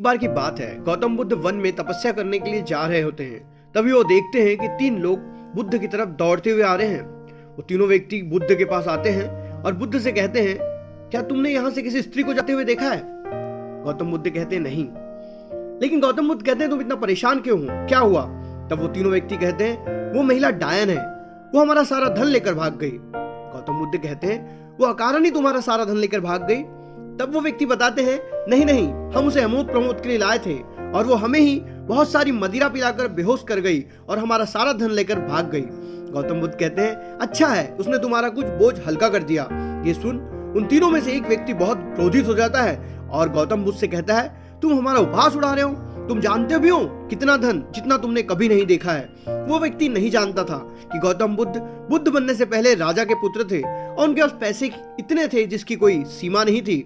बार की बात है, गौतम बुद्ध वन में तपस्या करने के लिए जा रहे होते हैं। तभी वो देखते हैं कि 3 लोग बुद्ध की तरफ दौड़ते हुए आ रहे हैं। वो तीनों व्यक्ति बुद्ध के पास आते हैं और बुद्ध से कहते हैं, क्या तुमने यहाँ से किसी स्त्री को जाते हुए देखा है? गौतम बुद्ध कहते हैं, नहीं। लेकिन गौतम बुद्ध कहते हैं, तुम इतना परेशान क्यों हो, क्या हुआ? तब वो तीनों व्यक्ति कहते हैं, वो महिला डायन है, वो हमारा सारा धन लेकर भाग गई। गौतम बुद्ध कहते हैं, वो अकारण ही तुम्हारा सारा धन लेकर भाग गई? तब वो व्यक्ति बताते हैं, नहीं नहीं, हम उसे अमोद प्रमोद के लिए लाए थे और वो हमें ही बहुत सारी मदिरा पिलाकर बेहोश कर गई और हमारा सारा धन लेकर भाग गई। गौतम बुद्ध कहते हैं, अच्छा है, उसने तुम्हारा कुछ बोझ हल्का कर दिया। ये सुन उन तीनों में से एक व्यक्ति बहुत क्रोधित हो जाता है और गौतम बुद्ध से कहता है, तुम हमारा उपहास उड़ा रहे हो, तुम जानते भी हो कितना धन जितना तुमने कभी नहीं देखा है। वो व्यक्ति नहीं जानता था कि गौतम बुद्ध बनने से पहले राजा के पुत्र थे और उनके पास पैसे इतने थे जिसकी कोई सीमा नहीं थी।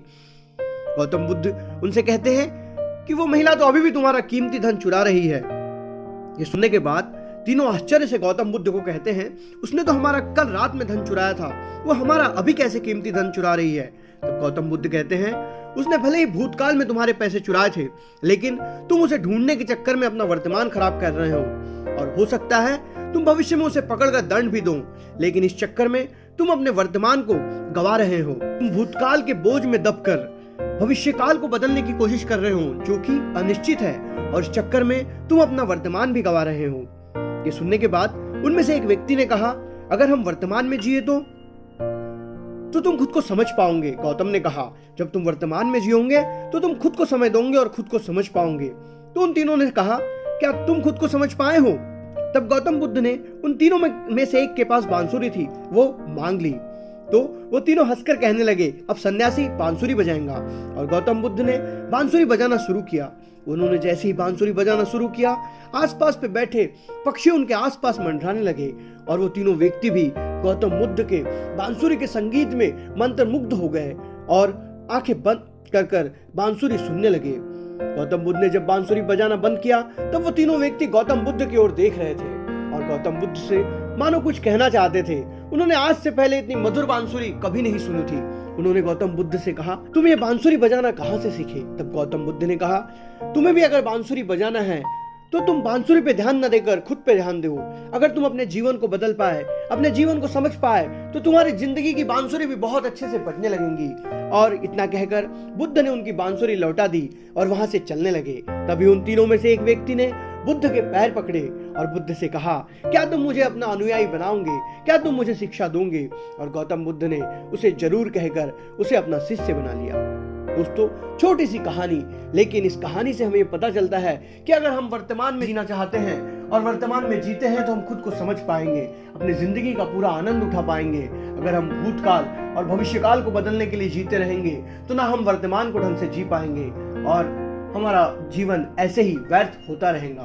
गौतम बुद्ध उनसे कहते हैं कि वो महिला तो अभी भी तुम्हारा कीमती धन चुरा रही है। ये सुनने के बाद तीनों आश्चर्य से गौतम बुद्ध को कहते हैं, उसने तो हमारा कल रात में धन चुराया था, वो हमारा अभी कैसे कीमती धन चुरा रही है? तब गौतम बुद्ध कहते हैं, उसने भले ही भूतकाल में तुम्हारे पैसे चुराए थे, लेकिन तुम उसे ढूंढने के चक्कर में अपना वर्तमान खराब कर रहे हो और हो सकता है तुम भविष्य में उसे पकड़कर दंड भी दो, लेकिन इस चक्कर में तुम अपने वर्तमान को गवा रहे हो। तुम भूतकाल के बोझ में दबकर भविष्य काल को बदलने की कोशिश कर रहे हो जो कि अनिश्चित है और इस चक्कर में तुम अपना वर्तमान भी गवा रहे हो। ये सुनने के बाद उनमें से एक व्यक्ति ने कहा, अगर हम वर्तमान में जिए तो तुम खुद को समझ पाओगे। गौतम ने कहा, जब तुम वर्तमान में जियोगे तो तुम खुद को समझ दोगे और खुद को समझ पाओगे। तो उन तीनों ने कहा, क्या तुम खुद को समझ पाए हो? तब गौतम बुद्ध ने उन तीनों में से एक के पास बांसुरी थी, वो मांग ली। तो वो तीनों हंसकर कहने लगे, अब सन्यासी बांसुरी बजाएगा। और गौतम बुद्ध ने बांसुरी बजाना शुरू किया। उन्होंने जैसे ही बांसुरी बजाना शुरू किया, आसपास पे बैठे पक्षी उनके आसपास मंडराने लगे और वो तीनों व्यक्ति भी गौतम बुद्ध के बांसुरी के संगीत में मंत्रमुग्ध हो गए और आंखें बंद कर बांसुरी सुनने लगे। गौतम बुद्ध ने जब बांसुरी बजाना बंद किया, तब वो तीनों व्यक्ति गौतम बुद्ध की ओर देख रहे थे और गौतम बुद्ध से मानो कुछ कहना चाहते थे। उन्होंने आज से पहले इतनी मधुर बांसुरी कभी नहीं सुनी थी। उन्होंने गौतम बुद्ध से कहा, तुम ये बांसुरी बजाना कहाँ से सीखे? तब गौतम बुद्ध ने कहा, तुम्हें भी अगर बांसुरी बजाना है तो तुम बांसुरी पे ध्यान न देकर खुद पे ध्यान दो। अगर तुम अपने जीवन को बदल पाए, अपने जीवन को समझ पाए, तो तुम्हारी जिंदगी की बांसुरी भी बहुत अच्छे से बजने लगेंगी। और इतना कहकर बुद्ध ने उनकी बांसुरी लौटा दी और वहां से चलने लगे। तभी उन तीनों में से एक व्यक्ति ने बुद्ध के पैर पकड़े और बुद्ध से कहा, क्या तुम मुझे अपना अनुयायी बनाओगे? क्या तुम मुझे शिक्षा दोगे? और गौतम बुद्ध ने उसे जरूर कहकर उसे अपना शिष्य बना लिया। दोस्तों, छोटी सी कहानी, लेकिन इस कहानी से हमें पता चलता है कि अगर हम वर्तमान में जीना चाहते हैं और वर्तमान में जीते हैं तो हम खुद को समझ पाएंगे, अपनी जिंदगी का पूरा आनंद उठा पाएंगे। अगर हम भूतकाल और भविष्यकाल को बदलने के लिए जीते रहेंगे तो ना हम वर्तमान को ढंग से जी पाएंगे और हमारा जीवन ऐसे ही व्यर्थ होता रहेगा।